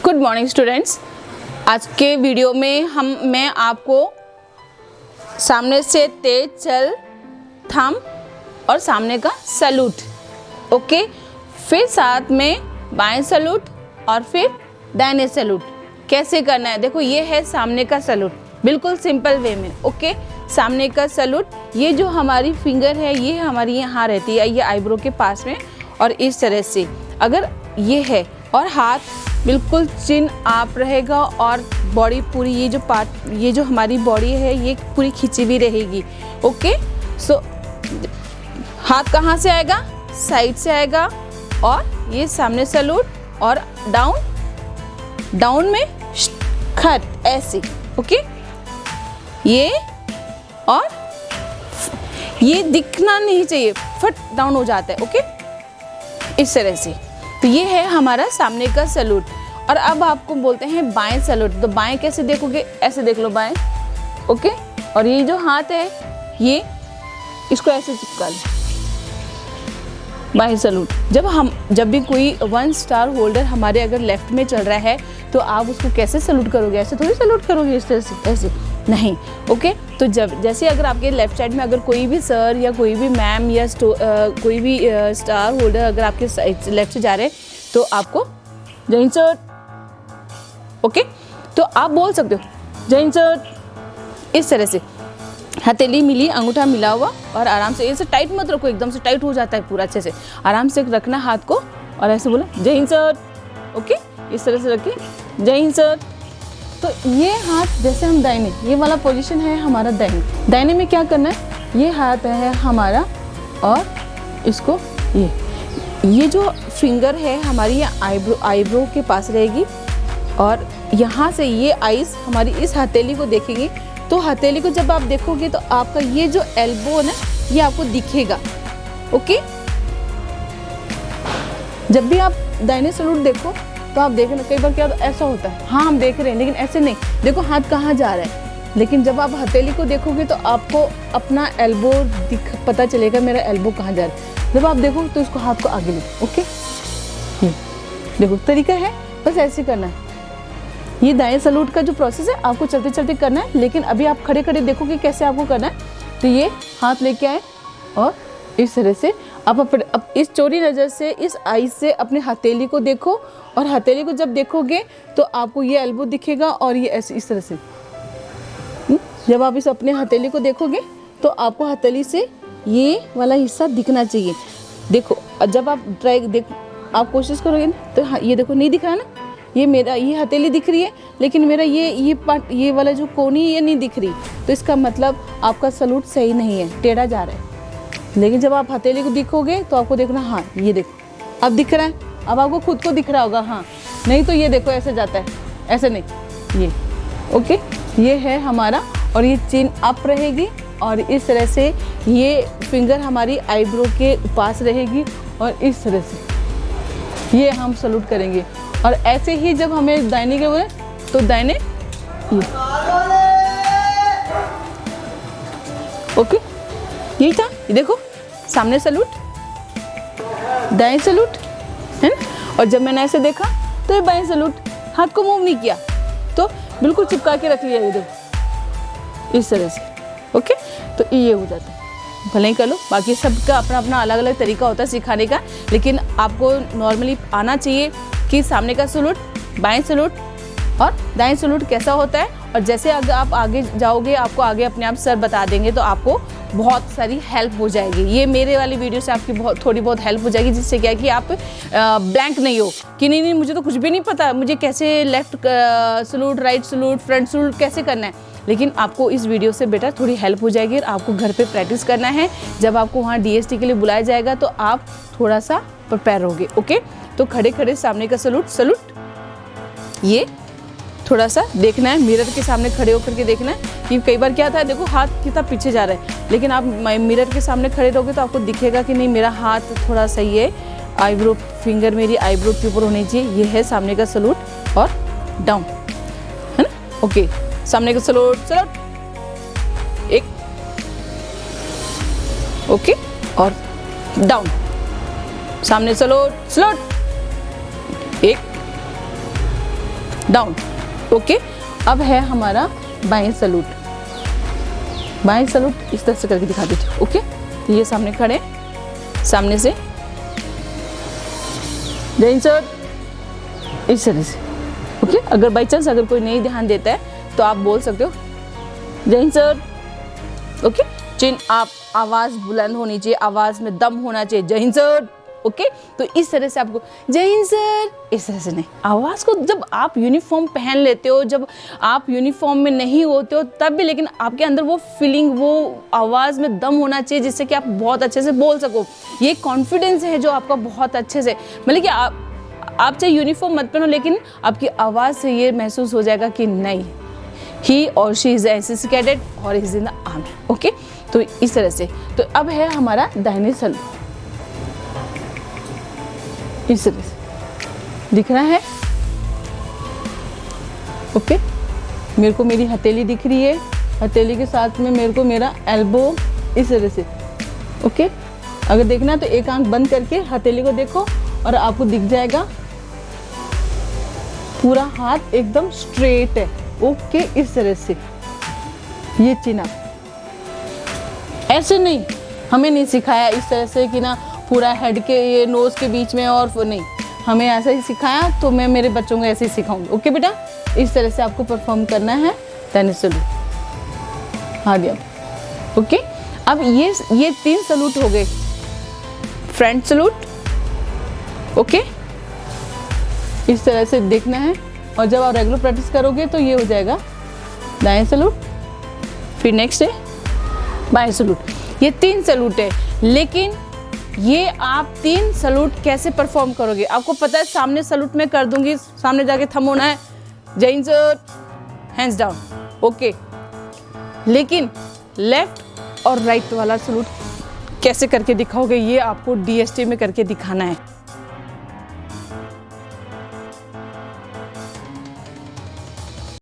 Good morning students. आज के video में मैं आपको सामने से तेज चल, थम और सामने का सैल्यूट, ओके, फिर साथ में बाएं सैल्यूट और फिर दाहिने सैल्यूट कैसे करना है। देखो ये है सामने का सैल्यूट, बिल्कुल सिंपल वे में, ओके। सामने का सैल्यूट, ये जो हमारी फिंगर है ये हमारी यहाँ रहती है, ये आईब्रो के पास में, और इस तरह से अगर ये है और हाथ बिल्कुल चिन आप रहेगा और बॉडी पूरी, ये जो पार्ट, ये जो हमारी बॉडी है ये पूरी खिंची हुई रहेगी, ओके। सो हाथ कहाँ से आएगा, साइड से आएगा, और ये सामने सैल्यूट और डाउन में खट ऐसे, ओके। ये और ये दिखना नहीं चाहिए, फट डाउन हो जाता है, ओके, इस तरह से। तो ये है हमारा सामने का सैल्यूट। और अब आपको बोलते हैं बाएं सैल्यूट। तो बाएं कैसे देखोगे, ऐसे देख लो बाएं, ओके। और ये जो हाथ है ये, इसको ऐसे चिपका लो, बाएं सैल्यूट। जब भी कोई 1 स्टार होल्डर हमारे अगर लेफ्ट में चल रहा है तो आप उसको कैसे सैल्यूट करोगे, ऐसे थोड़ी सैल्यूट करोगे, इस तरह से, ऐसे नहीं, ओके। तो जैसे अगर आपके लेफ्ट साइड में अगर कोई भी सर या कोई भी मैम या कोई भी स्टार होल्डर अगर आपके लेफ्ट से जा रहे हैं तो आपको जय हिंद सर, ओके। तो आप बोल सकते हो जय हिंद सर, इस तरह से हथेली मिली, अंगूठा मिला हुआ, और आराम से, ऐसे टाइट मत रखो, एकदम से टाइट हो जाता है पूरा, अच्छे से आराम से रखना हाथ को, और ऐसे बोला जय हिंद सर, ओके, इस तरह से रखिए जय हिंद सर। तो ये हाथ जैसे हम दाहिने, ये वाला पोजीशन है हमारा दाहिने में क्या करना है, ये हाथ है हमारा, और इसको ये जो फिंगर है हमारी ये आईब्रो के पास रहेगी, और यहाँ से ये आईज हमारी इस हथेली को देखेगी। तो हथेली को जब आप देखोगे तो आपका ये जो एल्बो है ना ये आपको दिखेगा, ओके। जब भी आप दाहिने सैल्यूट देखो तो आप देखना, कई बार क्या ऐसा होता है, हाँ हम देख रहे हैं लेकिन ऐसे नहीं, देखो हाथ कहाँ जा रहा है। लेकिन जब आप हथेली को देखोगे तो आपको अपना एल्बो पता चलेगा, मेरा एल्बो कहाँ जा रहा है। जब आप देखो तो इसको हाथ को आगे लो, ओके। देखो तरीका है, बस ऐसे करना है। ये दाएं सैल्यूट का जो प्रोसेस है आपको चलते चलते करना है, लेकिन अभी आप खड़े खड़े देखोगे कैसे आपको करना है। तो ये हाथ लेके आए और इस तरह से आप इस चौड़ी नज़र से, इस आई से अपने हथेली को देखो, और हथेली को जब देखोगे तो आपको ये एल्बो दिखेगा, और ये ऐसे इस तरह से। जब आप इस अपने हथेली को देखोगे तो आपको हथेली से ये वाला हिस्सा दिखना चाहिए। देखो जब आप आप कोशिश करोगे ना तो ये देखो नहीं दिख रहा ना, ये मेरा ये हथेली दिख रही है, लेकिन मेरा ये पार्ट, ये वाला जो कोनी ये नहीं दिख रही, तो इसका मतलब आपका सैल्यूट सही नहीं है, टेढ़ा जा रहा है। लेकिन जब आप हथेली को दिखोगे तो आपको देखना, हाँ ये देखो अब दिख रहा है, अब आपको खुद को दिख रहा होगा, हाँ। नहीं तो ये देखो ऐसे जाता है, ऐसे नहीं, ये, ओके। ये है हमारा, और ये चिन अप रहेगी, और इस तरह से ये फिंगर हमारी आईब्रो के पास रहेगी, और इस तरह से ये हम सैल्यूट करेंगे। और ऐसे ही जब हमें दाहिने के बोले तो दाहिने, ओके, यही था। ये देखो सामने सैल्यूट, दाएं सैल्यूट है ना, और जब मैंने ऐसे देखा तो ये बाएं सैल्यूट, हाथ को मूव नहीं किया, तो बिल्कुल चिपका के रख लिया, ये देखो इस तरह से, ओके। तो ये हो जाता है, भले ही कर लो, बाकी सबका अपना अपना अलग अलग तरीका होता है सिखाने का, लेकिन आपको नॉर्मली आना चाहिए कि सामने का सैल्यूट, बाएं सैल्यूट और दाएं सैल्यूट कैसा होता है। और जैसे अगर आप आगे जाओगे आपको आगे अपने आप सर बता देंगे, तो आपको बहुत सारी हेल्प हो जाएगी। ये मेरे वाली वीडियो से आपकी थोड़ी बहुत हेल्प हो जाएगी, जिससे क्या है कि आप ब्लैंक नहीं हो कि नहीं मुझे तो कुछ भी नहीं पता, मुझे कैसे left salute, right salute, front salute कैसे करना है। लेकिन आपको इस वीडियो से बेटा थोड़ी हेल्प हो जाएगी, और आपको घर पे प्रैक्टिस करना है। जब आपको वहाँ DST के लिए बुलाया जाएगा तो आप थोड़ा सा प्रिपेयर होगे, ओके। तो खड़े खड़े सामने का सैल्यूट, ये थोड़ा सा देखना है, मिरर के सामने खड़े होकर के देखना है कि कई बार क्या था, देखो हाथ कितना पीछे जा रहा है, लेकिन आप मिरर के सामने खड़े रहोगे तो आपको दिखेगा कि नहीं मेरा हाथ थोड़ा सही है, आईब्रो फिंगर मेरी आईब्रो के ऊपर होनी चाहिए। ये है सामने का सैल्यूट, और डाउन, है ना, ओके। सामने का सैल्यूट, एक, ओके, और डाउन, सामने सैल्यूट, एक, डाउन। ओके, अब है हमारा बाएं सैल्यूट। बाएं सैल्यूट इस तरह से करके दिखा दीजिए। ओके, तो ये सामने खड़े, सामने से जय हिंद सर, इस तरह से। ओके, अगर बाई चांस अगर कोई नहीं ध्यान देता है तो आप बोल सकते हो जय हिंद सर। ओके, चिन आप, आवाज बुलंद होनी चाहिए, आवाज में दम होना चाहिए, जय हिंद सर। ओके, तो इस तरह से आपको जय हिंद सर, इस तरह से नहीं। आवाज को जब आप यूनिफॉर्म पहन लेते हो, जब आप यूनिफॉर्म में नहीं होते हो तब भी, लेकिन आपके अंदर वो फीलिंग, वो आवाज में दम होना चाहिए जिससे कि आप बहुत अच्छे से बोल सको। ये कॉन्फिडेंस है जो आपका बहुत अच्छे से, मतलब कि आप चाहे यूनिफॉर्म मत पहनो लेकिन आपकी आवाज से ये महसूस हो जाएगा कि नहीं, ही और शी इज एनसीसी कैडेट और is in the army. Okay, तो इस तरह से। तो अब है हमारा दाहिने सैल्यूट, इस तरह से दिख रहा है। ओके, मेरे को मेरी हथेली दिख रही है, हथेली के साथ में मेरे को मेरा एल्बो इस तरह से। ओके, अगर देखना है तो एक आंख बंद करके हथेली को देखो और आपको दिख जाएगा पूरा हाथ एकदम स्ट्रेट है। ओके, इस तरह से ये चिना, ऐसे नहीं, हमें नहीं सिखाया इस तरह से कि ना पूरा हेड के ये नोज के बीच में, और नहीं, हमें ऐसा ही सिखाया तो मैं मेरे बच्चों को ऐसे ही सिखाऊंगी। ओके बेटा, इस तरह से आपको परफॉर्म करना है दाहिने सैल्यूट। हाँ दिया। ओके, अब ये 3 सैल्यूट हो गए, फ्रंट सैल्यूट। ओके, इस तरह से देखना है, और जब आप रेगुलर प्रैक्टिस करोगे तो ये हो जाएगा दाएं सैल्यूट, फिर नेक्स्ट है बाएं सैल्यूट। ये 3 सैल्यूट है, लेकिन ये आप 3 सैल्यूट कैसे परफॉर्म करोगे? आपको पता है सामने सैल्यूट मैं कर दूंगी, सामने जाके थंब होना है, जय Hind sir, hands down. Okay, लेकिन लेफ्ट और राइट वाला सैल्यूट कैसे करके दिखाओगे, ये आपको डीएसटी में करके दिखाना है।